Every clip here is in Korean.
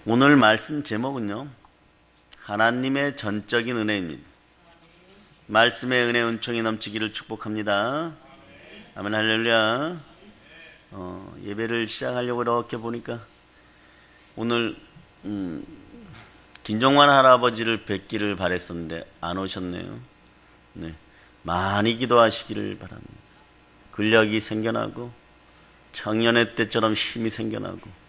오늘 말씀 제목은요, 하나님의 전적인 은혜입니다. 말씀의 은혜 은총이 넘치기를 축복합니다. 아멘. 할렐루야. 예배를 시작하려고 이렇게 보니까 오늘 김정환 할아버지를 뵙기를 바랬었는데 안 오셨네요. 네, 많이 기도하시기를 바랍니다. 근력이 생겨나고 청년의 때처럼 힘이 생겨나고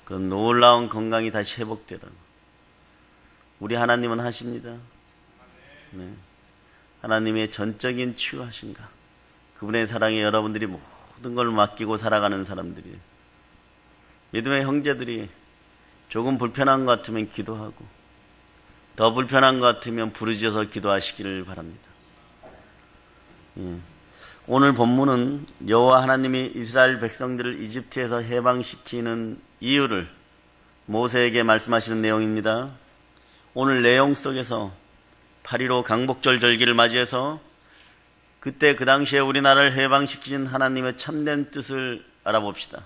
그 놀라운 건강이 다시 회복되라고 우리 하나님은 하십니다. 네. 하나님의 전적인 치유하신가, 그분의 사랑에 여러분들이 모든 걸 맡기고 살아가는 사람들이, 믿음의 형제들이 조금 불편한 것 같으면 기도하고 더 불편한 것 같으면 부르짖어서 기도하시기를 바랍니다. 오늘 본문은 여호와 하나님이 이스라엘 백성들을 이집트에서 해방시키는 이유를 모세에게 말씀하시는 내용입니다. 오늘 내용 속에서 8.15 강복절 절기를 맞이해서 그때 그 당시에 우리나라를 해방시키신 하나님의 참된 뜻을 알아봅시다.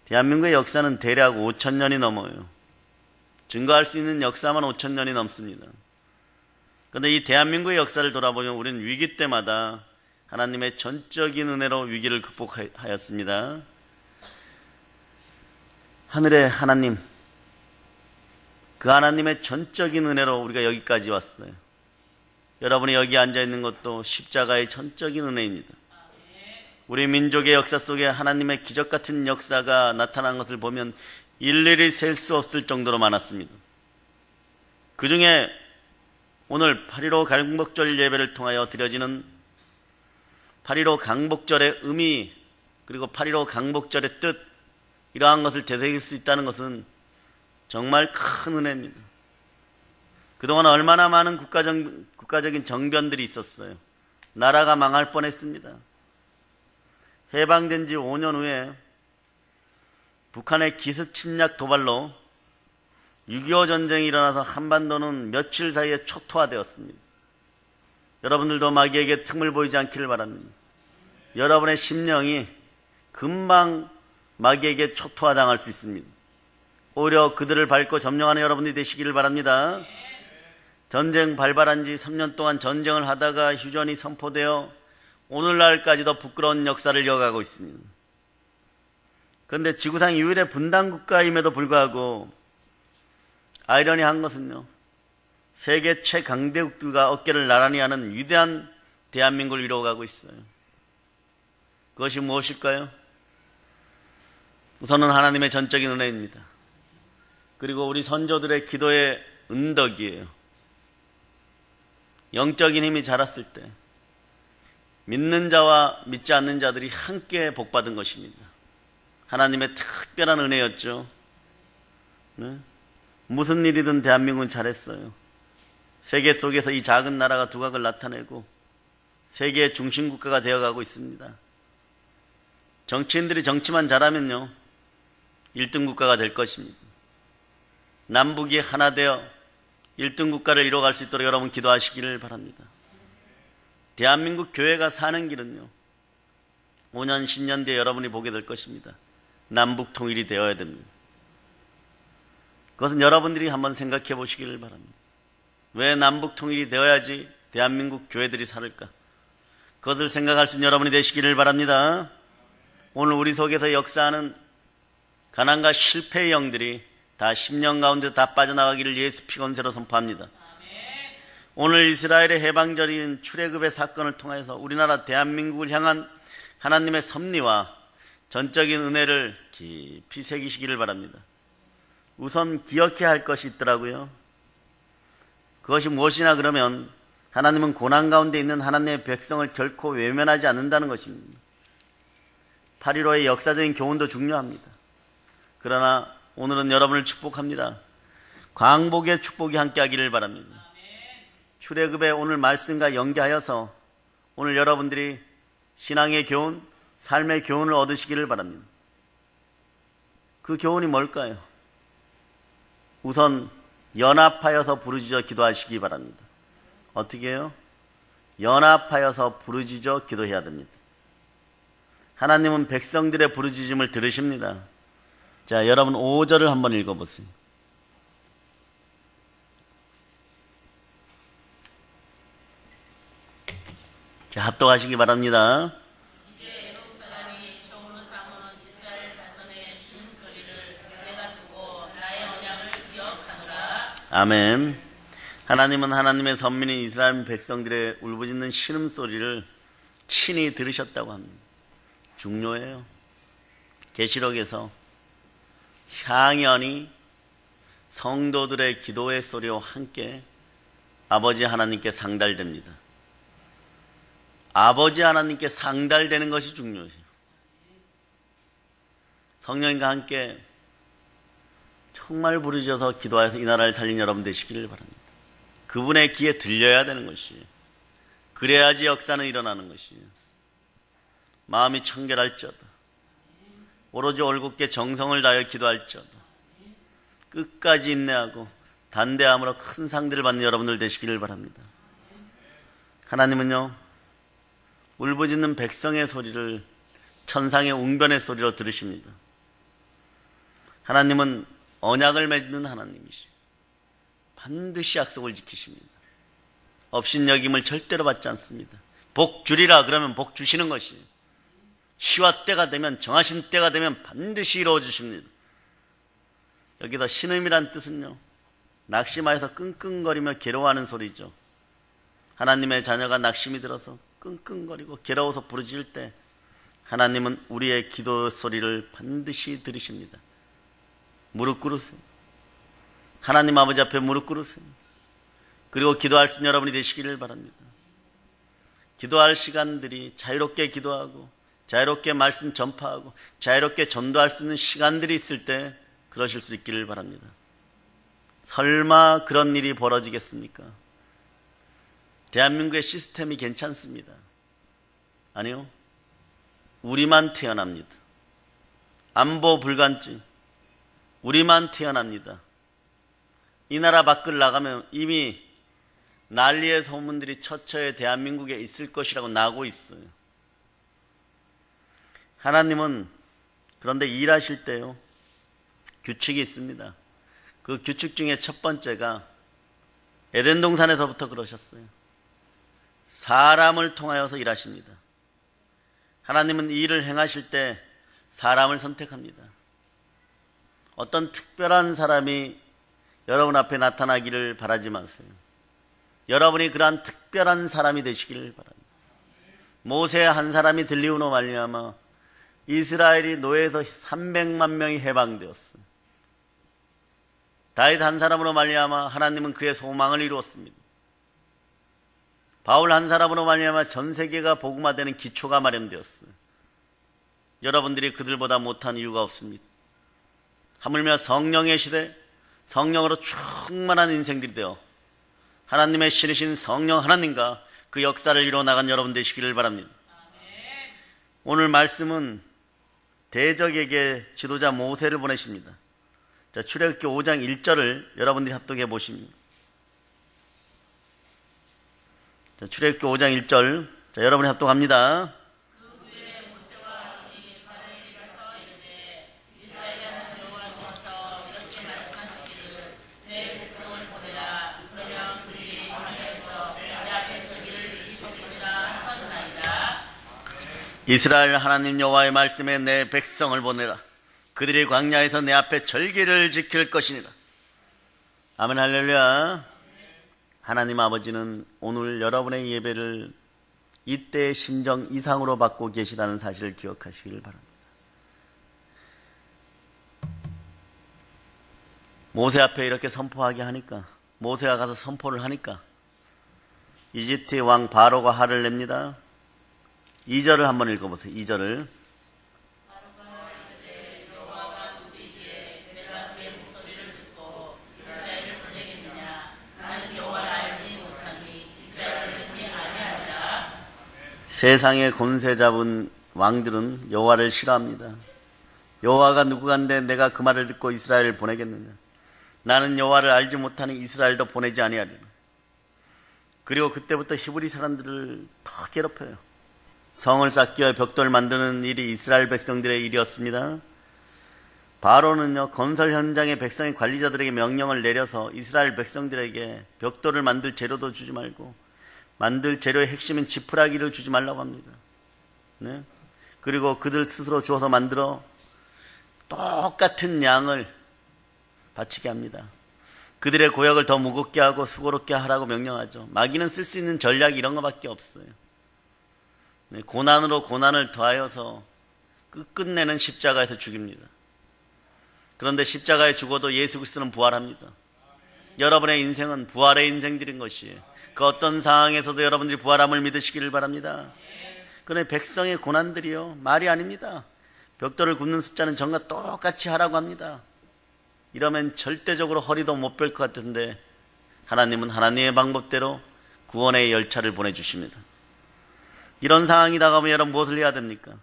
대한민국의 역사는 대략 5,000년이 넘어요. 증거할 수 있는 역사만 5,000년이 넘습니다. 그런데 이 대한민국의 역사를 돌아보면 우리는 위기 때마다 하나님의 전적인 은혜로 위기를 극복하였습니다. 하늘의 하나님, 그 하나님의 전적인 은혜로 우리가 여기까지 왔어요. 여러분이 여기 앉아있는 것도 십자가의 전적인 은혜입니다. 우리 민족의 역사 속에 하나님의 기적같은 역사가 나타난 것을 보면 일일이 셀 수 없을 정도로 많았습니다. 그 중에 오늘 8.15 강복절 예배를 통하여 드려지는 8.15 강복절의 의미, 그리고 8.15 강복절의 뜻, 이러한 것을 되새길 수 있다는 것은 정말 큰 은혜입니다. 그동안 얼마나 많은 국가적인 정변들이 있었어요. 나라가 망할 뻔했습니다. 해방된 지 5년 후에 북한의 기습 침략 도발로 6.25 전쟁이 일어나서 한반도는 며칠 사이에 초토화되었습니다. 여러분들도 마귀에게 틈을 보이지 않기를 바랍니다. 여러분의 심령이 금방 마귀에게 초토화당할 수 있습니다. 오히려 그들을 밟고 점령하는 여러분들이 되시기를 바랍니다. 전쟁 발발한 지 3년 동안 전쟁을 하다가 휴전이 선포되어 오늘날까지도 부끄러운 역사를 이어가고 있습니다. 그런데 지구상 유일의 분단 국가임에도 불구하고 아이러니한 것은요, 세계 최강대국들과 어깨를 나란히 하는 위대한 대한민국을 이루어가고 있어요. 그것이 무엇일까요? 우선은 하나님의 전적인 은혜입니다. 그리고 우리 선조들의 기도의 은덕이에요. 영적인 힘이 자랐을 때 믿는 자와 믿지 않는 자들이 함께 복받은 것입니다. 하나님의 특별한 은혜였죠. 네? 무슨 일이든 대한민국은 잘했어요. 세계 속에서 이 작은 나라가 두각을 나타내고 세계의 중심국가가 되어가고 있습니다. 정치인들이 정치만 잘하면요, 1등 국가가 될 것입니다. 남북이 하나 되어 1등 국가를 이뤄갈 수 있도록 여러분 기도하시기를 바랍니다. 대한민국 교회가 사는 길은요, 5년, 10년 뒤에 여러분이 보게 될 것입니다. 남북 통일이 되어야 됩니다. 그것은 여러분들이 한번 생각해 보시기를 바랍니다. 왜 남북 통일이 되어야지 대한민국 교회들이 살을까? 그것을 생각할 수 있는 여러분이 되시기를 바랍니다. 오늘 우리 속에서 역사하는 가난과 실패의 영들이 다 10년 가운데 다 빠져나가기를 예수 피 권세로 선포합니다. 오늘 이스라엘의 해방절인 출애굽의 사건을 통해서 우리나라 대한민국을 향한 하나님의 섭리와 전적인 은혜를 깊이 새기시기를 바랍니다. 우선 기억해야 할 것이 있더라고요. 그것이 무엇이냐 그러면 하나님은 고난 가운데 있는 하나님의 백성을 결코 외면하지 않는다는 것입니다. 8.15의 역사적인 교훈도 중요합니다. 그러나 오늘은 여러분을 축복합니다. 광복의 축복이 함께하기를 바랍니다. 출애굽의 오늘 말씀과 연계하여서 오늘 여러분들이 신앙의 교훈, 삶의 교훈을 얻으시기를 바랍니다. 그 교훈이 뭘까요? 우선 연합하여서 부르짖어 기도하시기 바랍니다. 어떻게 해요? 연합하여서 부르짖어 기도해야 됩니다. 하나님은 백성들의 부르짖음을 들으십니다. 자, 여러분 5절을 한번 읽어보세요. 자, 합독하시기 바랍니다. 아멘. 하나님은 하나님의 선민인 이스라엘 백성들의 울부짖는 신음소리를 친히 들으셨다고 합니다. 중요해요. 계시록에서 향연이 성도들의 기도의 소리와 함께 아버지 하나님께 상달됩니다. 아버지 하나님께 상달되는 것이 중요해요. 성령님과 함께 정말 부르셔서 기도하여서 이 나라를 살린 여러분 되시기를 바랍니다. 그분의 귀에 들려야 되는 것이에요. 그래야지 역사는 일어나는 것이에요. 마음이 청결할지어다. 오로지 올곧게 정성을 다하여 기도할지어다. 끝까지 인내하고 단대함으로 큰 상대를 받는 여러분들 되시기를 바랍니다. 하나님은요, 울부짖는 백성의 소리를 천상의 웅변의 소리로 들으십니다. 하나님은 언약을 맺는 하나님이시죠. 반드시 약속을 지키십니다. 업신여김을 절대로 받지 않습니다. 복 주리라 그러면 복 주시는 것이에요. 시와 때가 되면, 정하신 때가 되면 반드시 이루어 주십니다. 여기다 신음이란 뜻은요, 낙심하여서 끙끙거리며 괴로워하는 소리죠. 하나님의 자녀가 낙심이 들어서 끙끙거리고 괴로워서 부르짖을 때 하나님은 우리의 기도 소리를 반드시 들으십니다. 무릎 꿇으세요. 하나님 아버지 앞에 무릎 꿇으세요. 그리고 기도할 수 있는 여러분이 되시기를 바랍니다. 기도할 시간들이 자유롭게 기도하고 자유롭게 말씀 전파하고 자유롭게 전도할 수 있는 시간들이 있을 때 그러실 수 있기를 바랍니다. 설마 그런 일이 벌어지겠습니까? 대한민국의 시스템이 괜찮습니다. 아니요. 우리만 태어납니다. 안보 불감증. 우리만 태어납니다. 이 나라 밖을 나가면 이미 난리의 소문들이 처처에 대한민국에 있을 것이라고 나고 있어요. 하나님은 그런데 일하실 때요, 규칙이 있습니다. 그 규칙 중에 첫 번째가 에덴 동산에서부터 그러셨어요. 사람을 통하여서 일하십니다. 하나님은 이 일을 행하실 때 사람을 선택합니다. 어떤 특별한 사람이 여러분 앞에 나타나기를 바라지 마세요. 여러분이 그러한 특별한 사람이 되시기를 바랍니다. 모세 한 사람이 들리우노 말미암아 이스라엘이 노예에서 300만 명이 해방되었어요. 다윗 한 사람으로 말미암아 하나님은 그의 소망을 이루었습니다. 바울 한 사람으로 말미암아 전 세계가 복음화되는 기초가 마련되었어요. 여러분들이 그들보다 못한 이유가 없습니다. 하물며 성령의 시대, 성령으로 충만한 인생들이 되어 하나님의 신이신 성령 하나님과 그 역사를 이루어나간 여러분 되시기를 바랍니다. 오늘 말씀은 대적에게 지도자 모세를 보내십니다. 자, 출애굽기 5장 1절을 여러분들이 합독해 보십니다. 자, 출애굽기 5장 1절, 자, 여러분이 합독합니다. 이스라엘 하나님 여호와의 말씀에 내 백성을 보내라. 그들이 광야에서 내 앞에 절기를 지킬 것이니라. 아멘 할렐루야. 하나님 아버지는 오늘 여러분의 예배를 이때의 심정 이상으로 받고 계시다는 사실을 기억하시길 바랍니다. 모세 앞에 이렇게 선포하게 하니까, 모세가 가서 선포를 하니까 이집트의 왕 바로가 화를 냅니다. 2절을 한번 읽어보세요. 2절을. 세상의 권세 잡은 왕들은 여호와를 싫어합니다. 여호와가 누구간데 내가 그 말을 듣고 이스라엘을 보내겠느냐. 나는 여호와를 알지 못하니 이스라엘도 보내지 아니하리라. 그리고 그때부터 히브리 사람들을 더 괴롭혀요. 성을 쌓기 위해 벽돌 만드는 일이 이스라엘 백성들의 일이었습니다. 바로는요, 건설 현장의 백성의 관리자들에게 명령을 내려서 이스라엘 백성들에게 벽돌을 만들 재료도 주지 말고 만들 재료의 핵심인 지푸라기를 주지 말라고 합니다. 네? 그리고 그들 스스로 주워서 만들어 똑같은 양을 바치게 합니다. 그들의 고역을 더 무겁게 하고 수고롭게 하라고 명령하죠. 마귀는 쓸 수 있는 전략이 이런 것밖에 없어요. 네, 고난으로 고난을 더하여서 끝내는 십자가에서 죽입니다. 그런데 십자가에 죽어도 예수 그리스도는 부활합니다. 여러분의 인생은 부활의 인생들인 것이에요. 그 어떤 상황에서도 여러분들이 부활함을 믿으시기를 바랍니다. 그런데 백성의 고난들이요, 말이 아닙니다. 벽돌을 굽는 숫자는 전과 똑같이 하라고 합니다. 이러면 절대적으로 허리도 못 뺄 것 같은데 하나님은 하나님의 방법대로 구원의 열차를 보내주십니다. 이런 상황이 다가오면 여러분 무엇을 해야 됩니까?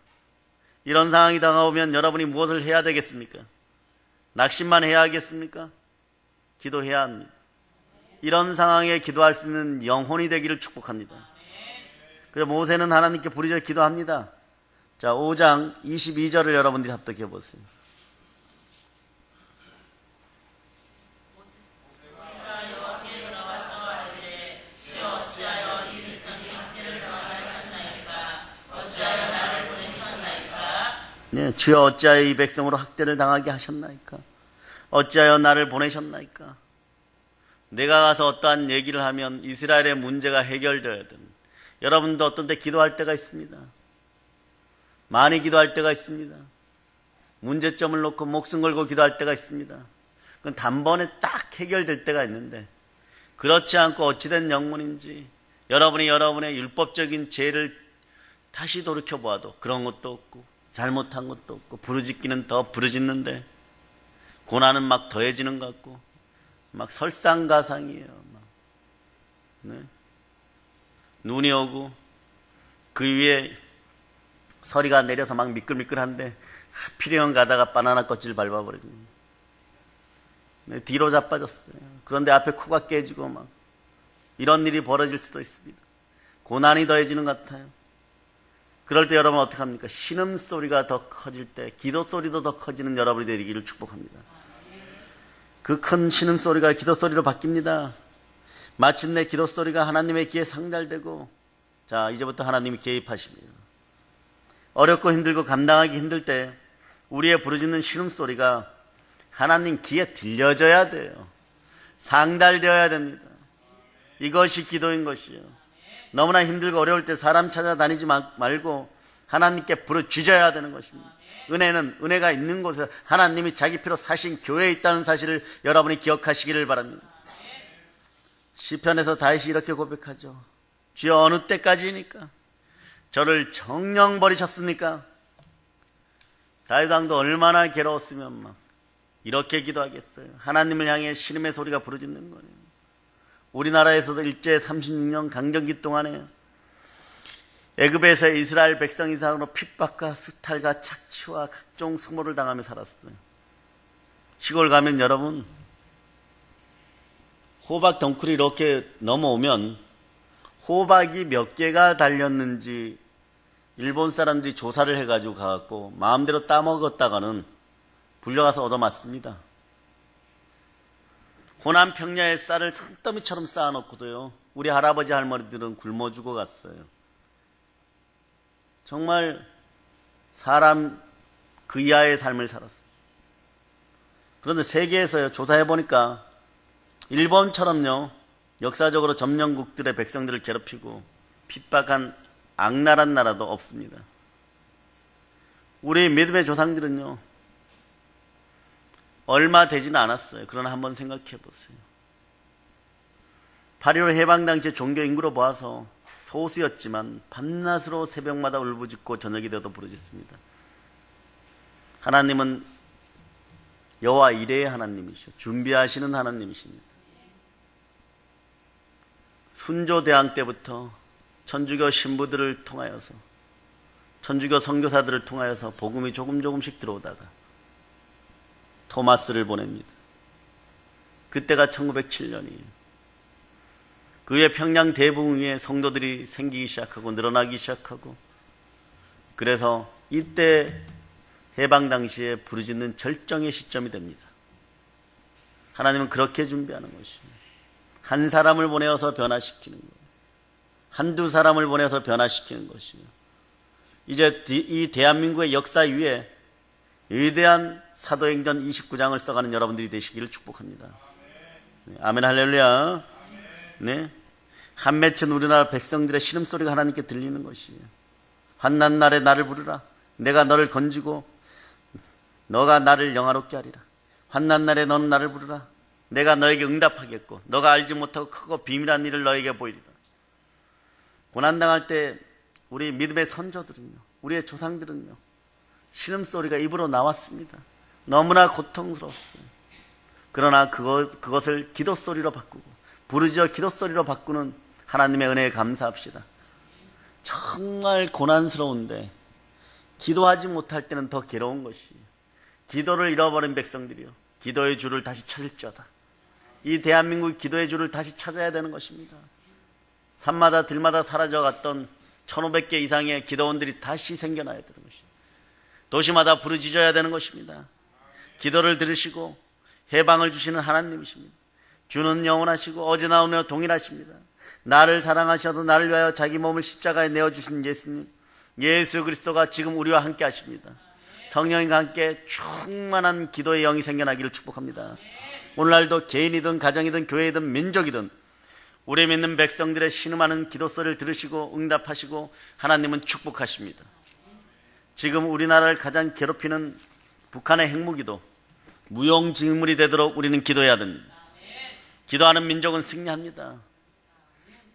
이런 상황이 다가오면 여러분이 무엇을 해야 되겠습니까? 낙심만 해야 하겠습니까? 기도해야 합니다. 이런 상황에 기도할 수 있는 영혼이 되기를 축복합니다. 그래서 모세는 하나님께 부르짖어 기도합니다. 자, 5장 22절을 여러분들이 합독해 보세요. 네, 주여 어찌하여 이 백성으로 학대를 당하게 하셨나이까? 어찌하여 나를 보내셨나이까? 내가 가서 어떠한 얘기를 하면 이스라엘의 문제가 해결되어야 됩니다. 여러분도 어떤 때 기도할 때가 있습니다. 많이 기도할 때가 있습니다. 문제점을 놓고 목숨 걸고 기도할 때가 있습니다. 그건 단번에 딱 해결될 때가 있는데, 그렇지 않고 어찌된 영문인지 여러분이 여러분의 율법적인 죄를 다시 돌이켜보아도 그런 것도 없고 잘못한 것도 없고 부르짖기는 더 부르짖는데 고난은 막 더해지는 것 같고 막 설상가상이에요. 네. 눈이 오고 그 위에 서리가 내려서 막 미끌미끌한데 하필이면 가다가 바나나 껍질 밟아버리고, 네, 뒤로 자빠졌어요. 그런데 앞에 코가 깨지고 막 이런 일이 벌어질 수도 있습니다. 고난이 더해지는 것 같아요. 그럴 때 여러분 어떡합니까? 신음소리가 더 커질 때 기도소리도 더 커지는 여러분이 되기를 축복합니다. 그 큰 신음소리가 기도소리로 바뀝니다. 마침내 기도소리가 하나님의 귀에 상달되고, 자, 이제부터 하나님이 개입하십니다. 어렵고 힘들고 감당하기 힘들 때 우리의 부르짖는 신음소리가 하나님 귀에 들려져야 돼요. 상달되어야 됩니다. 이것이 기도인 것이에요. 너무나 힘들고 어려울 때 사람 찾아다니지 말고 하나님께 부르짖어야 되는 것입니다. 은혜는 은혜가 있는 곳에 하나님이 자기 피로 사신 교회에 있다는 사실을 여러분이 기억하시기를 바랍니다. 시편에서 다윗이 이렇게 고백하죠. 주여 어느 때까지니까 저를 정녕 버리셨습니까? 다윗 왕도 얼마나 괴로웠으면 막 이렇게 기도하겠어요. 하나님을 향해 신음의 소리가 부르짖는 거예요. 우리나라에서도 일제 36년 강점기 동안에 애굽에서 이스라엘 백성 이상으로 핍박과 수탈과 착취와 각종 수모를 당하며 살았어요. 시골 가면 여러분 호박 덩쿨이 이렇게 넘어오면 호박이 몇 개가 달렸는지 일본 사람들이 조사를 해가지고 가갖고 마음대로 따먹었다가는 불려가서 얻어맞습니다. 호남 평야에 쌀을 산더미처럼 쌓아놓고도요, 우리 할아버지 할머니들은 굶어 죽어 갔어요. 정말 사람 그 이하의 삶을 살았어요. 그런데 세계에서요, 조사해보니까 일본처럼요, 역사적으로 점령국들의 백성들을 괴롭히고 핍박한 악랄한 나라도 없습니다. 우리 믿음의 조상들은요, 얼마 되지는 않았어요. 그러나 한번 생각해 보세요. 8.15 해방 당시 종교 인구로 보아서 소수였지만 밤낮으로 새벽마다 울부짖고 저녁이 되어도 부르짖습니다. 하나님은 여호와 이레의 하나님이시오. 준비하시는 하나님이십니다. 순조대왕 때부터 천주교 신부들을 통하여서, 천주교 선교사들을 통하여서 복음이 조금씩 들어오다가 토마스를 보냅니다. 그때가 1907년이에요. 그 후에 평양 대붕 위에 성도들이 생기기 시작하고 늘어나기 시작하고, 그래서 이때 해방 당시에 부르짖는 절정의 시점이 됩니다. 하나님은 그렇게 준비하는 것입니다. 한 사람을 보내어서 변화시키는 거예요. 한두 사람을 보내서 변화시키는 것이에요. 이제 이 대한민국의 역사 위에 위대한 사도행전 29장을 써가는 여러분들이 되시기를 축복합니다. 아멘 할렐루야. 네, 한 맺힌 우리나라 백성들의 신음소리가 하나님께 들리는 것이에요. 환난 날에 나를 부르라. 내가 너를 건지고 너가 나를 영화롭게 하리라. 환난 날에 너는 나를 부르라. 내가 너에게 응답하겠고 너가 알지 못하고 크고 비밀한 일을 너에게 보이리라. 고난당할 때 우리 믿음의 선조들은요, 우리의 조상들은요, 신음소리가 입으로 나왔습니다. 너무나 고통스러웠어요. 그러나 그것을 기도소리로 바꾸고 부르짖어 기도소리로 바꾸는 하나님의 은혜에 감사합시다. 정말 고난스러운데 기도하지 못할 때는 더 괴로운 것이에요. 기도를 잃어버린 백성들이요, 기도의 줄을 다시 찾을지어다. 이 대한민국 기도의 줄을 다시 찾아야 되는 것입니다. 산마다 들마다 사라져갔던 1500개 이상의 기도원들이 다시 생겨나야 되는 것입니다. 도시마다 부르짖어야 되는 것입니다. 기도를 들으시고 해방을 주시는 하나님이십니다. 주는 영원하시고 어제나 오늘 동일하십니다. 나를 사랑하셔서 나를 위하여 자기 몸을 십자가에 내어주신 예수님, 예수 그리스도가 지금 우리와 함께 하십니다. 성령과 함께 충만한 기도의 영이 생겨나기를 축복합니다. 오늘날도 개인이든 가정이든 교회이든 민족이든 우리 믿는 백성들의 신음하는 기도소리를 들으시고 응답하시고 하나님은 축복하십니다. 지금 우리나라를 가장 괴롭히는 북한의 핵무기도 무용지물이 되도록 우리는 기도해야 됩니다. 기도하는 민족은 승리합니다.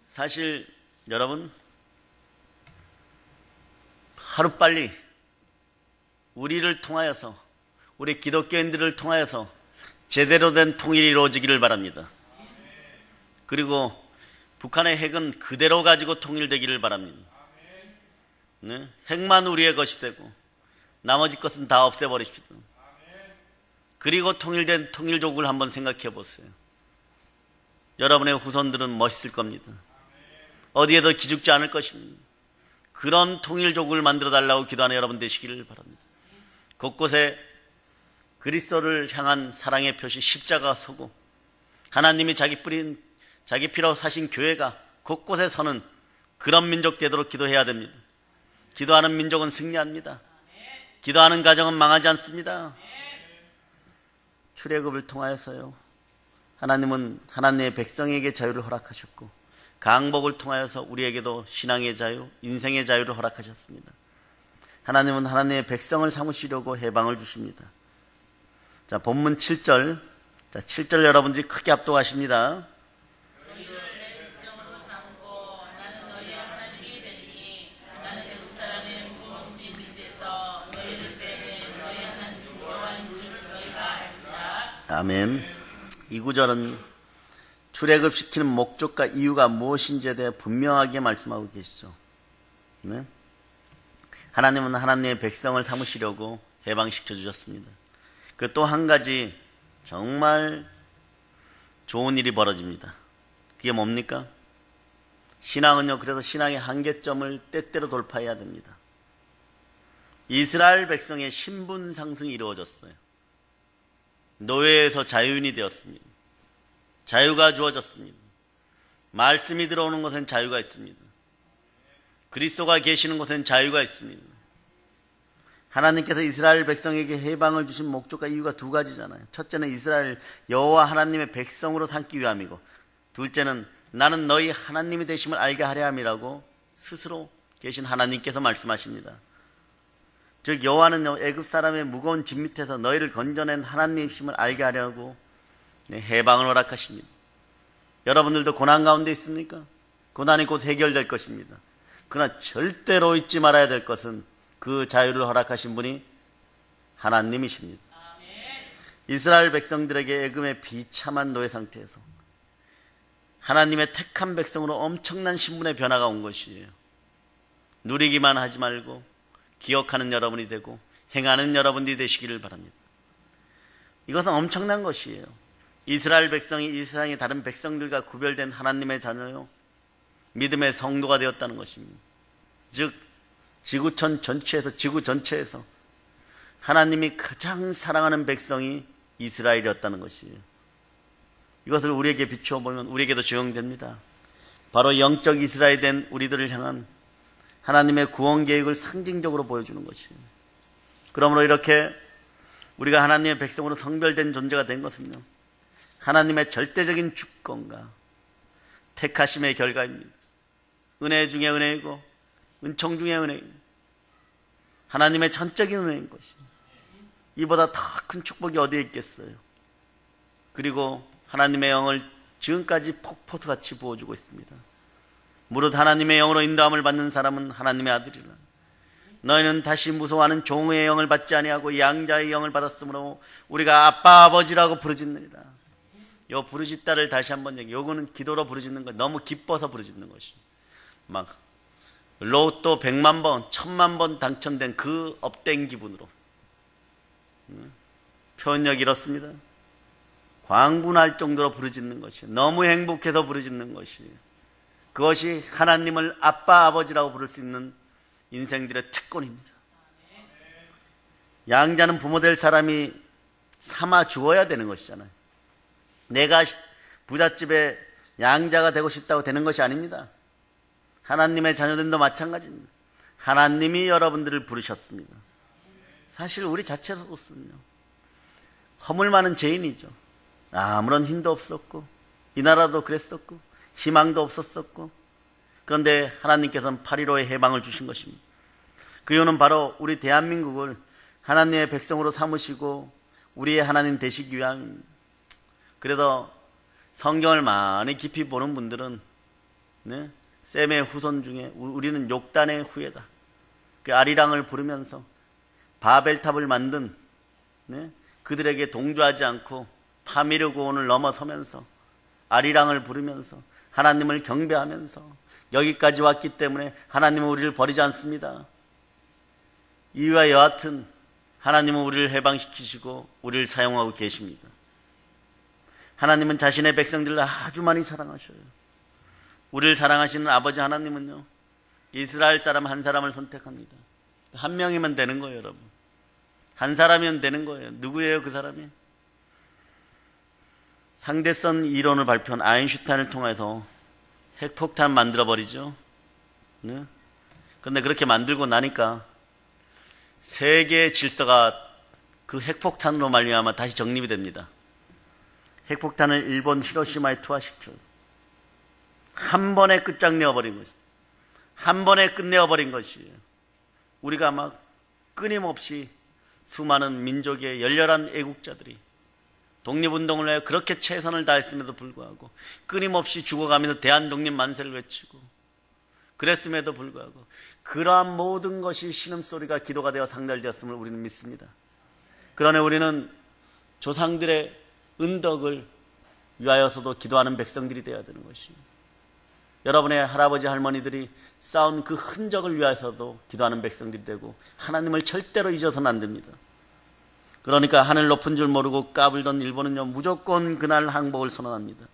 사실 여러분, 하루빨리 우리를 통하여서, 우리 기독교인들을 통하여서 제대로 된 통일이 이루어지기를 바랍니다. 그리고 북한의 핵은 그대로 가지고 통일되기를 바랍니다. 네? 핵만 우리의 것이 되고 나머지 것은 다 없애버립시다. 그리고 통일된 통일조국을 한번 생각해 보세요. 여러분의 후손들은 멋있을 겁니다. 어디에도 기죽지 않을 것입니다. 그런 통일조국을 만들어 달라고 기도하는 여러분 되시기를 바랍니다. 곳곳에 그리스도를 향한 사랑의 표시 십자가가 서고 하나님이 자기 피로 사신 교회가 곳곳에 서는 그런 민족 되도록 기도해야 됩니다. 기도하는 민족은 승리합니다. 기도하는 가정은 망하지 않습니다. 출애굽을 통하여서요, 하나님은 하나님의 백성에게 자유를 허락하셨고 강복을 통하여서 우리에게도 신앙의 자유, 인생의 자유를 허락하셨습니다. 하나님은 하나님의 백성을 삼으시려고 해방을 주십니다. 자, 본문 7절. 자, 7절 여러분들이 크게 압도하십니다. 아멘. 이 구절은 출애굽시키는 목적과 이유가 무엇인지에 대해 분명하게 말씀하고 계시죠. 네? 하나님은 하나님의 백성을 삼으시려고 해방시켜 주셨습니다. 그 또 한 가지 정말 좋은 일이 벌어집니다. 그게 뭡니까? 신앙은요, 그래서 신앙의 한계점을 때때로 돌파해야 됩니다. 이스라엘 백성의 신분 상승이 이루어졌어요. 노예에서 자유인이 되었습니다. 자유가 주어졌습니다. 말씀이 들어오는 곳엔 자유가 있습니다. 그리스도가 계시는 곳엔 자유가 있습니다. 하나님께서 이스라엘 백성에게 해방을 주신 목적과 이유가 두 가지잖아요. 첫째는 이스라엘 여호와 하나님의 백성으로 삼기 위함이고, 둘째는 나는 너희 하나님이 되심을 알게 하려 함이라고 스스로 계신 하나님께서 말씀하십니다. 즉 여호와는 애굽 사람의 무거운 짐 밑에서 너희를 건져낸 하나님이심을 알게 하려고 해방을 허락하십니다. 여러분들도 고난 가운데 있습니까? 고난이 곧 해결될 것입니다. 그러나 절대로 잊지 말아야 될 것은 그 자유를 허락하신 분이 하나님이십니다. 이스라엘 백성들에게 애굽의 비참한 노예 상태에서 하나님의 택한 백성으로 엄청난 신분의 변화가 온 것이에요. 누리기만 하지 말고 기억하는 여러분이 되고 행하는 여러분들이 되시기를 바랍니다. 이것은 엄청난 것이에요. 이스라엘 백성이 이 세상의 다른 백성들과 구별된 하나님의 자녀요, 믿음의 성도가 되었다는 것입니다. 즉 지구 전체에서 하나님이 가장 사랑하는 백성이 이스라엘이었다는 것이에요. 이것을 우리에게 비추어 보면 우리에게도 적용됩니다. 바로 영적 이스라엘이 된 우리들을 향한 하나님의 구원 계획을 상징적으로 보여주는 것이에요. 그러므로 이렇게 우리가 하나님의 백성으로 성별된 존재가 된 것은요, 하나님의 절대적인 주권과 택하심의 결과입니다. 은혜 중에 은혜이고 은총 중에 은혜입니다. 하나님의 전적인 은혜인 것이에요. 이보다 더 큰 축복이 어디에 있겠어요. 그리고 하나님의 영을 지금까지 폭포수같이 부어주고 있습니다. 무릇 하나님의 영으로 인도함을 받는 사람은 하나님의 아들이라. 너희는 다시 무서워하는 종의 영을 받지 아니하고 양자의 영을 받았으므로 우리가 아빠 아버지라고 부르짖느니라. 요 부르짖다를 다시 한번 얘기해요. 요거는 기도로 부르짖는 거, 너무 기뻐서 부르짖는 것이. 막 로또 100만 번, 1000만 번 당첨된 그 업된 기분으로. 표현력 이렇습니다. 광분할 정도로 부르짖는 것이, 너무 행복해서 부르짖는 것이, 그것이 하나님을 아빠 아버지라고 부를 수 있는 인생들의 특권입니다. 양자는 부모 될 사람이 삼아 주어야 되는 것이잖아요. 내가 부잣집에 양자가 되고 싶다고 되는 것이 아닙니다. 하나님의 자녀들도 마찬가지입니다. 하나님이 여러분들을 부르셨습니다. 사실 우리 자체로서는요, 허물 많은 죄인이죠. 아무런 힘도 없었고 이 나라도 그랬었고 희망도 없었었고, 그런데 하나님께서는 8.15의 해방을 주신 것입니다. 그 이유는 바로 우리 대한민국을 하나님의 백성으로 삼으시고 우리의 하나님 되시기 위함입니다. 그래서 성경을 많이 깊이 보는 분들은 셈의 후손 중에 우리는 욕단의 후예다, 그 아리랑을 부르면서 바벨탑을 만든 그들에게 동조하지 않고 파미르고온을 넘어서면서 아리랑을 부르면서 하나님을 경배하면서 여기까지 왔기 때문에 하나님은 우리를 버리지 않습니다. 이와 여하튼 하나님은 우리를 해방시키시고 우리를 사용하고 계십니다. 하나님은 자신의 백성들을 아주 많이 사랑하셔요. 우리를 사랑하시는 아버지 하나님은요, 이스라엘 사람 한 사람을 선택합니다. 한 명이면 되는 거예요, 여러분. 한 사람이면 되는 거예요. 누구예요, 그 사람이? 상대성 이론을 발표한 아인슈타인을 통해서 핵폭탄 만들어버리죠. 그런데 그렇게 만들고 나니까 세계의 질서가 그 핵폭탄으로 말미암아 다시 정립이 됩니다. 핵폭탄을 일본 히로시마에 투하시켜요. 한 번에 끝장내어버린 것이에요. 한 번에 끝내어버린 것이에요. 우리가 막 끊임없이 수많은 민족의 열렬한 애국자들이 독립운동을 위해 그렇게 최선을 다했음에도 불구하고 끊임없이 죽어가면서 대한독립 만세를 외치고 그랬음에도 불구하고 그러한 모든 것이 신음소리가 기도가 되어 상달되었음을 우리는 믿습니다. 그러나 우리는 조상들의 은덕을 위하여서도 기도하는 백성들이 되어야 되는 것이에요. 여러분의 할아버지 할머니들이 쌓은 그 흔적을 위하여서도 기도하는 백성들이 되고 하나님을 절대로 잊어서는 안 됩니다. 그러니까 하늘 높은 줄 모르고 까불던 일본은요, 무조건 그날 항복을 선언합니다.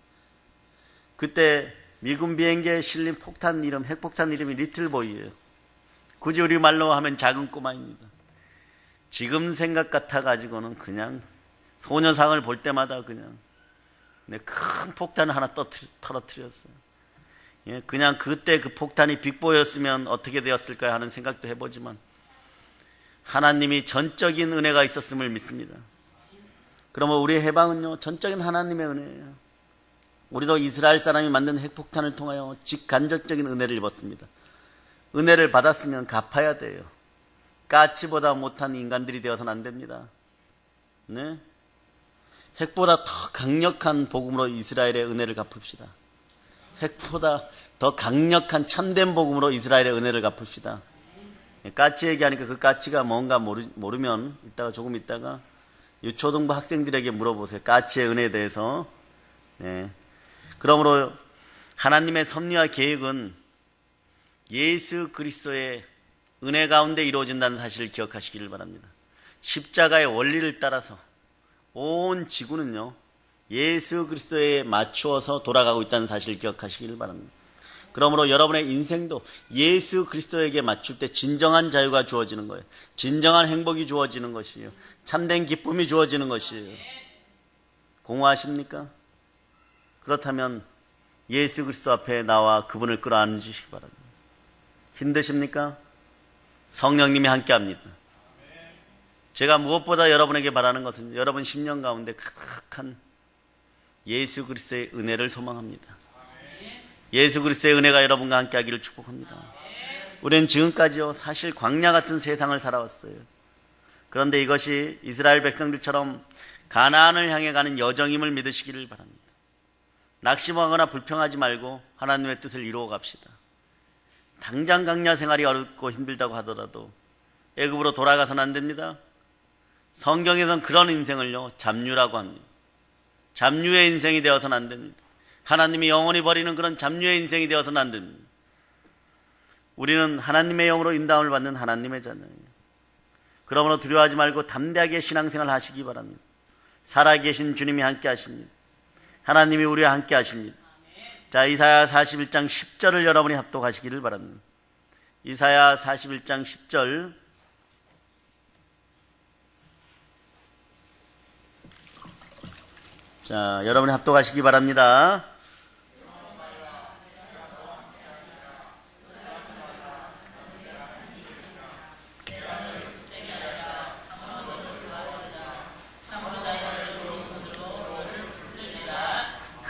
그때 미군 비행기에 실린 폭탄 이름, 핵폭탄 이름이 리틀보이예요. 굳이 우리 말로 하면 작은 꼬마입니다. 지금 생각 같아가지고는 그냥 소녀상을 볼 때마다 그냥 큰 폭탄을 하나 터뜨렸어요. 그냥 그때 그 폭탄이 빅보였으면 어떻게 되었을까 하는 생각도 해보지만 하나님이 전적인 은혜가 있었음을 믿습니다. 그러면 우리의 해방은요, 전적인 하나님의 은혜예요. 우리도 이스라엘 사람이 만든 핵폭탄을 통하여 직간접적인 은혜를 입었습니다. 은혜를 받았으면 갚아야 돼요. 까치보다 못한 인간들이 되어서는 안 됩니다. 핵보다 더 강력한 복음으로 이스라엘의 은혜를 갚읍시다. 핵보다 더 강력한 참된 복음으로 이스라엘의 은혜를 갚읍시다. 까치 얘기하니까 그 까치가 뭔가 모르면 조금 있다가 유초등부 학생들에게 물어보세요. 까치의 은혜에 대해서. 그러므로 하나님의 섭리와 계획은 예수 그리스도의 은혜 가운데 이루어진다는 사실을 기억하시기를 바랍니다. 십자가의 원리를 따라서 온 지구는요, 예수 그리스도에 맞추어서 돌아가고 있다는 사실을 기억하시기를 바랍니다. 그러므로 여러분의 인생도 예수 그리스도에게 맞출 때 진정한 자유가 주어지는 거예요. 진정한 행복이 주어지는 것이에요. 참된 기쁨이 주어지는 것이에요. 공허하십니까? 그렇다면 예수 그리스도 앞에 나와 그분을 끌어안으시기 바랍니다. 힘드십니까? 성령님이 함께합니다. 제가 무엇보다 여러분에게 바라는 것은 여러분 10년 가운데 가득한 예수 그리스도의 은혜를 소망합니다. 예수 그리스도의 은혜가 여러분과 함께하기를 축복합니다. 우리는 지금까지요 사실 광야 같은 세상을 살아왔어요. 그런데 이것이 이스라엘 백성들처럼 가나안을 향해 가는 여정임을 믿으시기를 바랍니다. 낙심하거나 불평하지 말고 하나님의 뜻을 이루어 갑시다. 당장 광야 생활이 어렵고 힘들다고 하더라도 애굽으로 돌아가서는 안 됩니다. 성경에서는 그런 인생을요 잡류라고 합니다. 잡류의 인생이 되어서는 안 됩니다. 하나님이 영원히 버리는 그런 잡류의 인생이 되어서는 안 됩니다. 우리는 하나님의 영으로 인도함을 받는 하나님의 자녀예요. 그러므로 두려워하지 말고 담대하게 신앙생활 하시기 바랍니다. 살아계신 주님이 함께 하십니다. 하나님이 우리와 함께 하십니다. 자, 이사야 41장 10절을 여러분이 합독하시기를 바랍니다. 이사야 41장 10절. 자, 여러분이 합독하시기 바랍니다.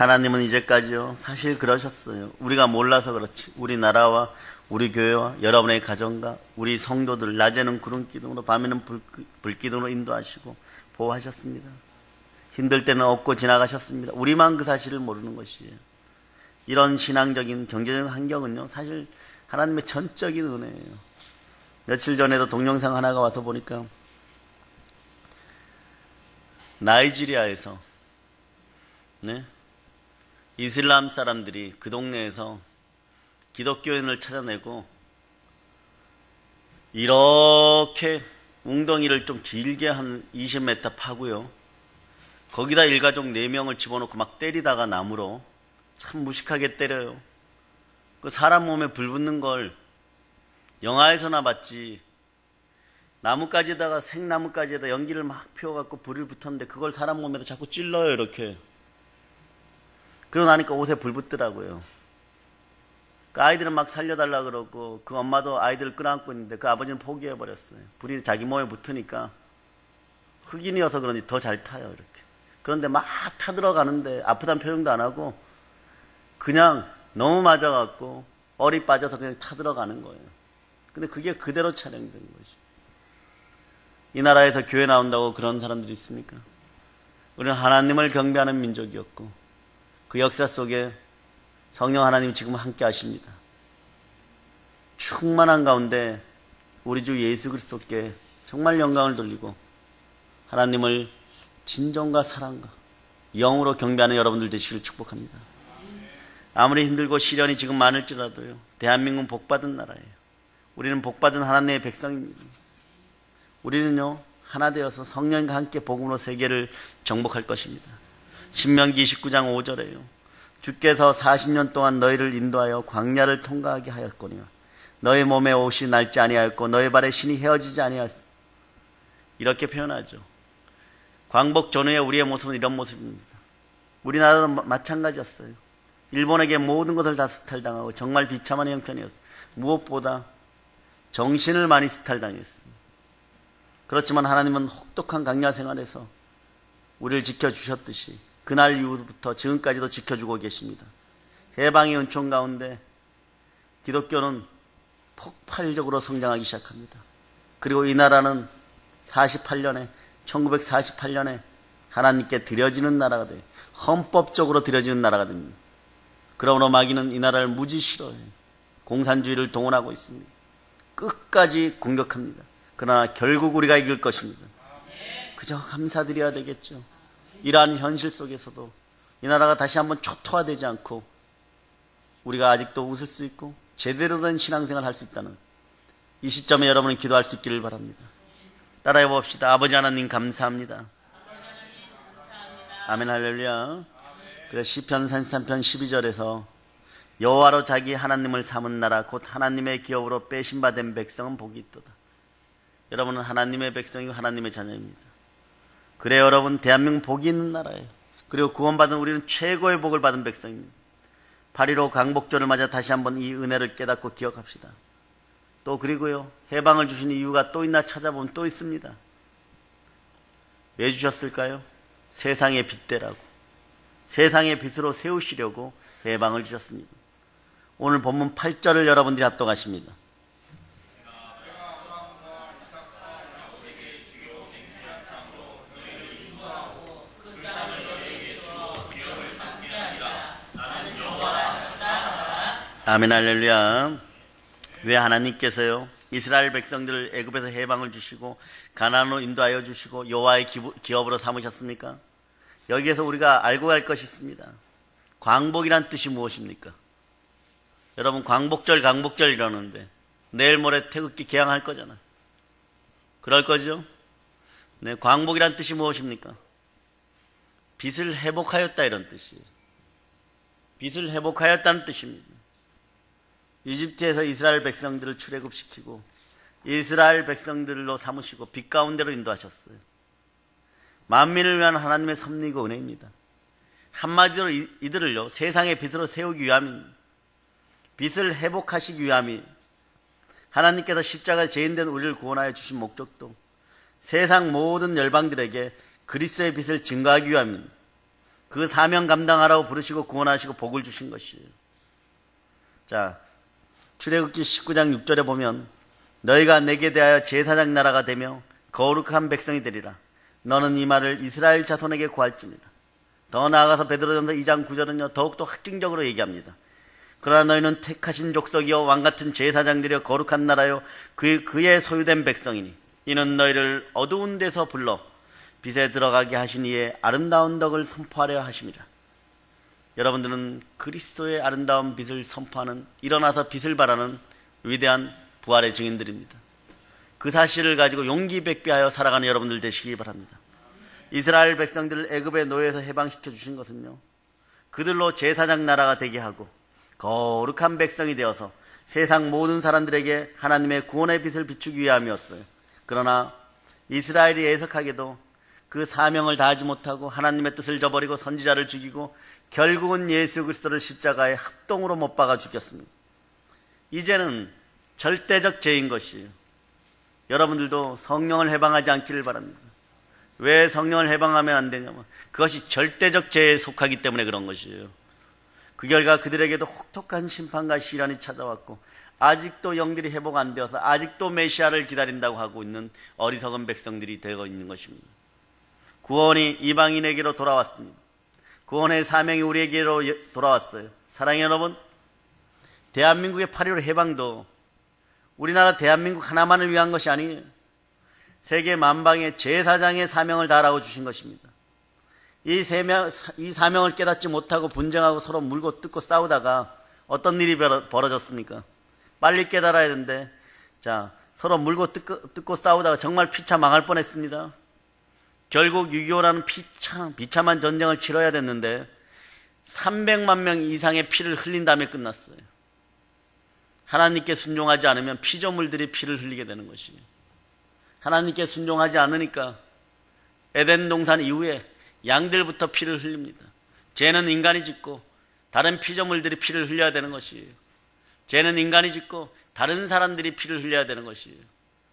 하나님은 이제까지요 사실 그러셨어요. 우리가 몰라서 그렇지. 우리나라와 우리 교회와 여러분의 가정과 우리 성도들 낮에는 구름기둥으로 밤에는 불기둥으로 인도하시고 보호하셨습니다. 힘들 때는 업고 지나가셨습니다. 우리만 그 사실을 모르는 것이에요. 이런 신앙적인 경제적인 환경은요 사실 하나님의 전적인 은혜예요. 며칠 전에도 동영상 하나가 와서 보니까 나이지리아에서 이슬람 사람들이 그 동네에서 기독교인을 찾아내고 이렇게 웅덩이를 좀 길게 한 20m 파고요. 거기다 일가족 4명을 집어넣고 막 때리다가 나무로 참 무식하게 때려요. 그 사람 몸에 불 붙는 걸 영화에서나 봤지. 나뭇가지에다가 생나뭇가지에다 연기를 막 피워갖고 불을 붙었는데 그걸 사람 몸에다 자꾸 찔러요 이렇게. 그러고 나니까 옷에 불 붙더라고요. 그 아이들은 막 살려달라 그러고 그 엄마도 아이들을 끌어안고 있는데 그 아버지는 포기해버렸어요. 불이 자기 몸에 붙으니까 흑인이어서 그런지 더 잘 타요 이렇게. 그런데 막 타들어가는데 아프다는 표정도 안 하고 그냥 너무 맞아갖고 얼이 빠져서 그냥 타들어가는 거예요. 근데 그게 그대로 촬영된 거죠. 이 나라에서 교회 나온다고 그런 사람들이 있습니까? 우리는 하나님을 경배하는 민족이었고 그 역사 속에 성령 하나님 지금 함께 하십니다. 충만한 가운데 우리 주 예수 그리스도께 정말 영광을 돌리고 하나님을 진정과 사랑과 영으로 경배하는 여러분들 되시길 축복합니다. 아무리 힘들고 시련이 지금 많을지라도요 대한민국은 복받은 나라예요. 우리는 복받은 하나님의 백성입니다. 우리는요 하나 되어서 성령과 함께 복음으로 세계를 정복할 것입니다. 신명기 29장 5절에요. 주께서 40년 동안 너희를 인도하여 광야를 통과하게 하였거니와 너희 몸에 옷이 낡지 아니하였고 너희 발에 신이 헤어지지 아니하였어. 이렇게 표현하죠. 광복 전후에 우리의 모습은 이런 모습입니다. 우리나라도 마찬가지였어요. 일본에게 모든 것을 다 수탈당하고 정말 비참한 형편이었어요. 무엇보다 정신을 많이 수탈당했어요. 그렇지만 하나님은 혹독한 광야 생활에서 우리를 지켜주셨듯이 그날 이후부터 지금까지도 지켜주고 계십니다. 해방의 은총 가운데 기독교는 폭발적으로 성장하기 시작합니다. 그리고 이 나라는 1948년에 하나님께 드려지는 나라가 돼요. 헌법적으로 드려지는 나라가 됩니다. 그러므로 마귀는 이 나라를 무지 싫어해요. 공산주의를 동원하고 있습니다. 끝까지 공격합니다. 그러나 결국 우리가 이길 것입니다. 그저 감사드려야 되겠죠. 이러한 현실 속에서도 이 나라가 다시 한번 초토화되지 않고 우리가 아직도 웃을 수 있고 제대로 된 신앙생활을 할 수 있다는 이 시점에 여러분은 기도할 수 있기를 바랍니다. 따라해 봅시다. 아버지 하나님 감사합니다. 아멘 할렐루야. 그래서 시편 33편 12절에서 여호와로 자기 하나님을 삼은 나라 곧 하나님의 기업으로 빼신바된 백성은 복이 있도다. 여러분은 하나님의 백성이고 하나님의 자녀입니다. 그래 여러분, 대한민국 복이 있는 나라예요. 그리고 구원받은 우리는 최고의 복을 받은 백성입니다. 8.15 광복절을 맞아 다시 한번 이 은혜를 깨닫고 기억합시다. 또 그리고요, 해방을 주신 이유가 또 있나 찾아보면 또 있습니다. 왜 주셨을까요? 세상의 빛대라고, 세상의 빛으로 세우시려고 해방을 주셨습니다. 오늘 본문 8절을 여러분들이 합독하십니다. 아멘, 할렐루야. 왜 하나님께서요 이스라엘 백성들을 애굽에서 해방을 주시고 가나안으로 인도하여 주시고 여호와의 기업으로 삼으셨습니까? 여기에서 우리가 알고 갈 것이 있습니다. 광복이란 뜻이 무엇입니까? 여러분, 광복절 이러는데 내일 모레 태극기 개항할 거잖아. 그럴 거죠? 네, 광복이란 뜻이 무엇입니까? 빚을 회복하였다, 이런 뜻이에요. 빚을 회복하였다는 뜻입니다. 이집트에서 이스라엘 백성들을 출애굽시키고 이스라엘 백성들로 삼으시고 빛 가운데로 인도하셨어요. 만민을 위한 하나님의 섭리고 은혜입니다. 한마디로 이들을요 세상의 빛으로 세우기 위함입니다. 빛을 회복하시기 위함이, 하나님께서 십자가에 죄인된 우리를 구원하여 주신 목적도 세상 모든 열방들에게 그리스도의 빛을 증거하기 위함입니다. 그 사명 감당하라고 부르시고 구원하시고 복을 주신 것이에요. 자, 출애굽기 19장 6절에 보면 너희가 내게 대하여 제사장 나라가 되며 거룩한 백성이 되리라. 너는 이 말을 이스라엘 자손에게 구할지니라. 더 나아가서 베드로전서 2장 9절은요 더욱더 확증적으로 얘기합니다. 그러나 너희는 택하신 족속이요 왕같은 제사장들이여 거룩한 나라요 그의 소유된 백성이니 이는 너희를 어두운 데서 불러 빛에 들어가게 하신 이의 아름다운 덕을 선포하려 하심이라. 여러분들은 그리스도의 아름다운 빛을 선포하는, 일어나서 빛을 발하는 위대한 부활의 증인들입니다. 그 사실을 가지고 용기 백배하여 살아가는 여러분들 되시기 바랍니다. 이스라엘 백성들을 애굽의 노예에서 해방시켜 주신 것은요 그들로 제사장 나라가 되게 하고 거룩한 백성이 되어서 세상 모든 사람들에게 하나님의 구원의 빛을 비추기 위함이었어요. 그러나 이스라엘이 애석하게도 그 사명을 다하지 못하고 하나님의 뜻을 저버리고 선지자를 죽이고 결국은 예수 그리스도를 십자가에 합동으로 못 박아 죽였습니다. 이제는 절대적 죄인 것이에요. 여러분들도 성령을 해방하지 않기를 바랍니다. 왜 성령을 해방하면 안 되냐면 그것이 절대적 죄에 속하기 때문에 그런 것이에요. 그 결과 그들에게도 혹독한 심판과 시련이 찾아왔고 아직도 영들이 회복 안 되어서 아직도 메시아를 기다린다고 하고 있는 어리석은 백성들이 되고 있는 것입니다. 구원이 이방인에게로 돌아왔습니다. 구원의 사명이 우리에게로 돌아왔어요. 사랑하는 여러분, 대한민국의 8.15 해방도 우리나라 대한민국 하나만을 위한 것이 아니에요. 세계 만방의 제사장의 사명을 다하라고 주신 것입니다. 이 사명을 깨닫지 못하고 분쟁하고 서로 물고 뜯고 싸우다가 어떤 일이 벌어졌습니까? 빨리 깨달아야 되는데, 자, 서로 물고 뜯고 싸우다가 정말 피차 망할 뻔했습니다. 결국 6.25라는 비참한 전쟁을 치러야 됐는데 300만 명 이상의 피를 흘린 다음에 끝났어요. 하나님께 순종하지 않으면 피조물들이 피를 흘리게 되는 것이에요. 하나님께 순종하지 않으니까 에덴 동산 이후에 양들부터 피를 흘립니다. 죄는 인간이 짓고 다른 피조물들이 피를 흘려야 되는 것이에요. 죄는 인간이 짓고 다른 사람들이 피를 흘려야 되는 것이에요.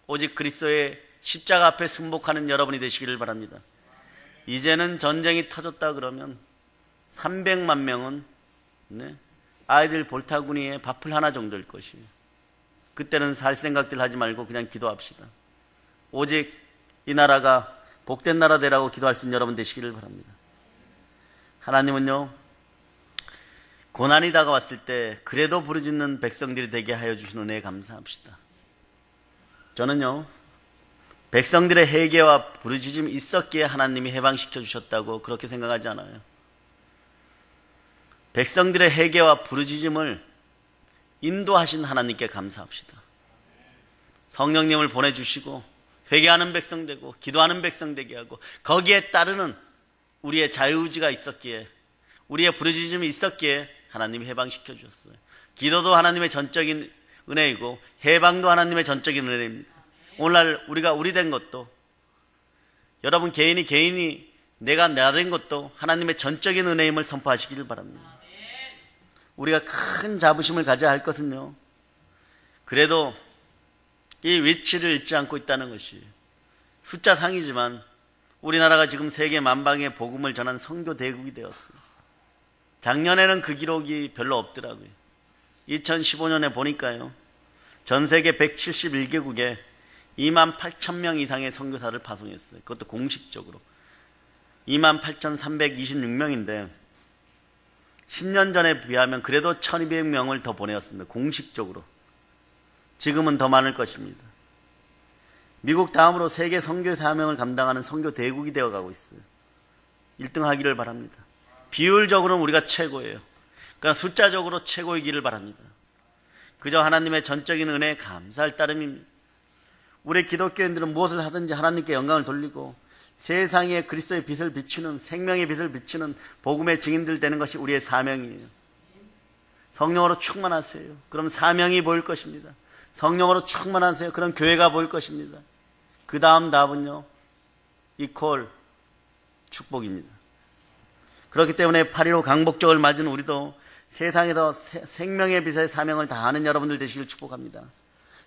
오직 그리스도의 십자가 앞에 승복하는 여러분이 되시기를 바랍니다. 이제는 전쟁이 터졌다 그러면 300만 명은 아이들 볼타구니에 밥풀 하나 정도일 것이에요. 그때는 살 생각들 하지 말고 그냥 기도합시다. 오직 이 나라가 복된 나라 되라고 기도할 수 있는 여러분 되시기를 바랍니다. 하나님은요 고난이 다가왔을 때 그래도 부르짖는 백성들이 되게 하여 주신 은혜에 감사합시다. 저는요 백성들의 회개와 부르짖음이 있었기에 하나님이 해방시켜 주셨다고 그렇게 생각하지 않아요. 백성들의 회개와 부르짖음을 인도하신 하나님께 감사합시다. 성령님을 보내주시고 회개하는 백성 되고 기도하는 백성 되게 하고 거기에 따르는 우리의 자유의지가 있었기에 우리의 부르짖음이 있었기에 하나님이 해방시켜 주셨어요. 기도도 하나님의 전적인 은혜이고 해방도 하나님의 전적인 은혜입니다. 오늘날 우리가 우리 된 것도, 여러분 개인이 내가 나 된 것도 하나님의 전적인 은혜임을 선포하시기를 바랍니다. 우리가 큰 자부심을 가져야 할 것은요, 그래도 이 위치를 잃지 않고 있다는 것이, 숫자 상이지만 우리나라가 지금 세계 만방에 복음을 전한 선교 대국이 되었어요. 작년에는 그 기록이 별로 없더라고요. 2015년에 보니까요, 전 세계 171개국에 28,000명 이상의 선교사를 파송했어요. 그것도 공식적으로 28,326명인데 10년 전에 비하면 그래도 1,200명을 더 보내었습니다. 공식적으로. 지금은 더 많을 것입니다. 미국 다음으로 세계 선교 사명을 감당하는 선교 대국이 되어가고 있어요. 1등 하기를 바랍니다. 비율적으로는 우리가 최고예요. 그러나 숫자적으로 최고이기를 바랍니다. 그저 하나님의 전적인 은혜에 감사할 따름입니다. 우리 기독교인들은 무엇을 하든지 하나님께 영광을 돌리고 세상에 그리스도의 빛을 비추는, 생명의 빛을 비추는 복음의 증인들 되는 것이 우리의 사명이에요. 성령으로 충만하세요. 그럼 사명이 보일 것입니다. 성령으로 충만하세요. 그럼 교회가 보일 것입니다. 그 다음 답은요, 이퀄 축복입니다. 그렇기 때문에 8.15 강복적을 맞은 우리도 세상에서 생명의 빛의 사명을 다하는 여러분들 되시길 축복합니다.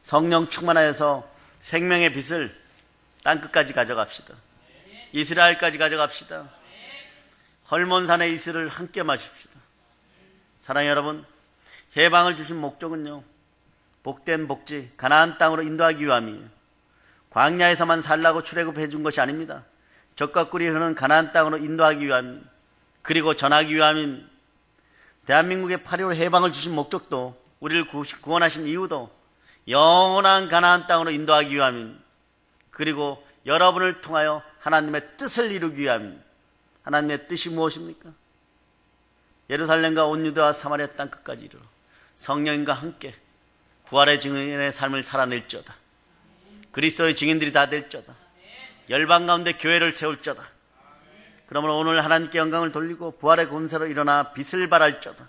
성령 충만하여서 생명의 빛을 땅끝까지 가져갑시다. 이스라엘까지 가져갑시다. 헐몬산의 이슬을 함께 마십시다. 사랑하는 여러분, 해방을 주신 목적은요, 복된 복지, 가나안 땅으로 인도하기 위함이에요. 광야에서만 살라고 출애굽해 준 것이 아닙니다. 젖과 꿀이 흐르는 가나안 땅으로 인도하기 위함, 그리고 전하기 위함인, 대한민국의 8.15 해방을 주신 목적도, 우리를 구원하신 이유도 영원한 가나안 땅으로 인도하기 위함인, 그리고 여러분을 통하여 하나님의 뜻을 이루기 위함인. 하나님의 뜻이 무엇입니까? 예루살렘과 온 유대와 사마리아 땅끝까지 이르러 성령님과 함께 부활의 증인의 삶을 살아낼지어다. 그리스도의 증인들이 다 될지어다. 열방 가운데 교회를 세울지어다. 그러므로 오늘 하나님께 영광을 돌리고 부활의 권세로 일어나 빛을 발할지어다.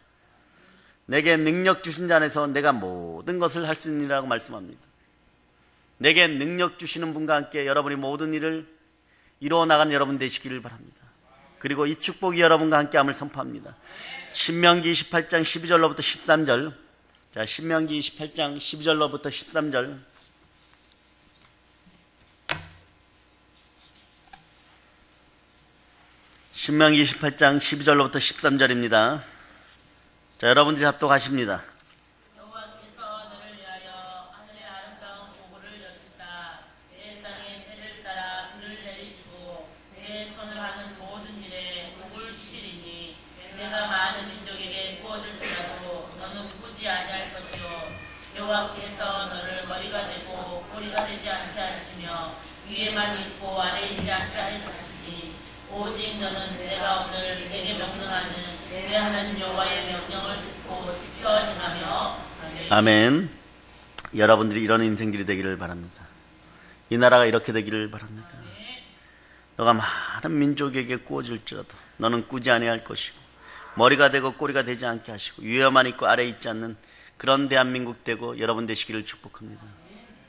내게 능력 주신 자 안에서 내가 모든 것을 할 수 있느니라고 말씀합니다. 내게 능력 주시는 분과 함께 여러분이 모든 일을 이루어 나가는 여러분 되시기를 바랍니다. 그리고 이 축복이 여러분과 함께함을 선포합니다. 신명기 28장 12절로부터 13절. 자, 신명기 28장 12절로부터 13절. 신명기 28장 12절로부터 13절입니다. 자, 여러분들이 합독하십니다. 여호와께서 너를 위하여 하늘의 아름다운 보고를 여시사 내 땅에 해를 따라 비를 내리시고 내 손을 하는 모든 일에 복을 주시리니 내가 많은 민족에게 구워줄지라도 너는 꾸지 아니할 것이요 여호와께서 너를 머리가 되고 꼬리가 되지 않게 하시며 위에만 있고 아래에 있지 않게 하시니 오직 너는 내가 오늘 내게 명령하는 내 하나님 여호와의 명령을 듣고 지켜 행하며. 아멘. 여러분들이 이런 인생들이 되기를 바랍니다. 이 나라가 이렇게 되기를 바랍니다. 너가 많은 민족에게 구워질지라도 너는 꾸지 아니할 것이고 머리가 되고 꼬리가 되지 않게 하시고 위에만 있고 아래에 있지 않는 그런 대한민국 되고 여러분 되시기를 축복합니다.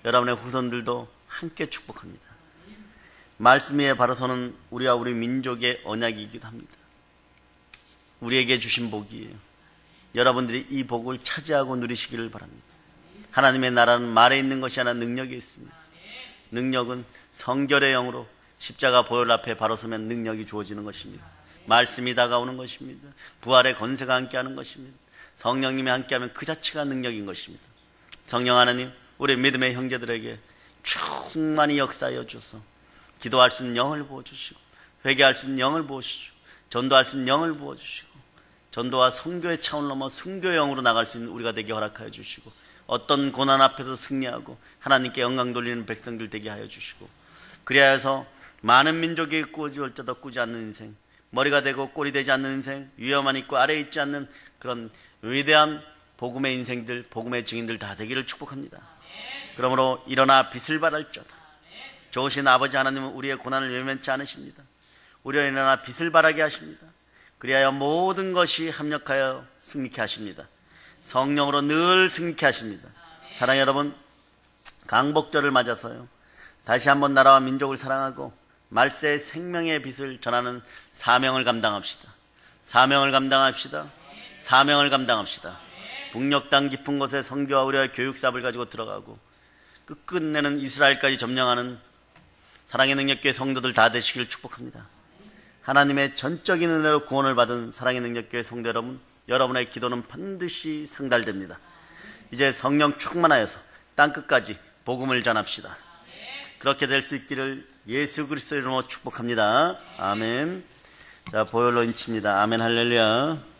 여러분의 후손들도 함께 축복합니다. 말씀 위에 바로 서는 우리와 우리 민족의 언약이기도 합니다. 우리에게 주신 복이에요. 여러분들이 이 복을 차지하고 누리시기를 바랍니다. 하나님의 나라는 말에 있는 것이 아니라 능력에 있습니다. 능력은 성결의 영으로 십자가 보혈 앞에 바로 서면 능력이 주어지는 것입니다. 말씀이 다가오는 것입니다. 부활의 권세가 함께하는 것입니다. 성령님이 함께하면 그 자체가 능력인 것입니다. 성령 하나님, 우리 믿음의 형제들에게 충만히 역사하여 주셔서 기도할 수 있는 영을 부어주시고 회개할 수 있는 영을 부어주시고 전도할 수 있는 영을 부어주시고 전도와 선교의 차원을 넘어 순교의 영으로 나갈 수 있는 우리가 되게 허락하여 주시고 어떤 고난 앞에서 승리하고 하나님께 영광 돌리는 백성들 되게 하여 주시고 그리하여서 많은 민족에게 꾸어질지어도 꾸지 않는 인생, 머리가 되고 꼴이 되지 않는 인생, 위에만 있고 아래에 있지 않는 그런 위대한 복음의 인생들, 복음의 증인들 다 되기를 축복합니다. 그러므로 일어나 빛을 발할지어다. 좋으신 아버지 하나님은 우리의 고난을 외면치 않으십니다. 우리가 일어나 빛을 발하게 하십니다. 그리하여 모든 것이 합력하여 승리케 하십니다. 성령으로 늘 승리케 하십니다. 사랑하는 여러분, 강복절을 맞아서요, 다시 한번 나라와 민족을 사랑하고 말세의 생명의 빛을 전하는 사명을 감당합시다. 사명을 감당합시다. 사명을 감당합시다. 북녘 땅 깊은 곳에 선교와 의료와 교육 사업을 가지고 들어가고 끝끝내는 이스라엘까지 점령하는 사랑의 능력교회 성도들 다 되시기를 축복합니다. 하나님의 전적인 은혜로 구원을 받은 사랑의 능력교회 성도 여러분, 여러분의 기도는 반드시 상달됩니다. 이제 성령 충만하여서 땅끝까지 복음을 전합시다. 그렇게 될 수 있기를 예수 그리스도의 이름으로 축복합니다. 아멘. 자, 보혈로 인칩니다. 아멘 할렐루야.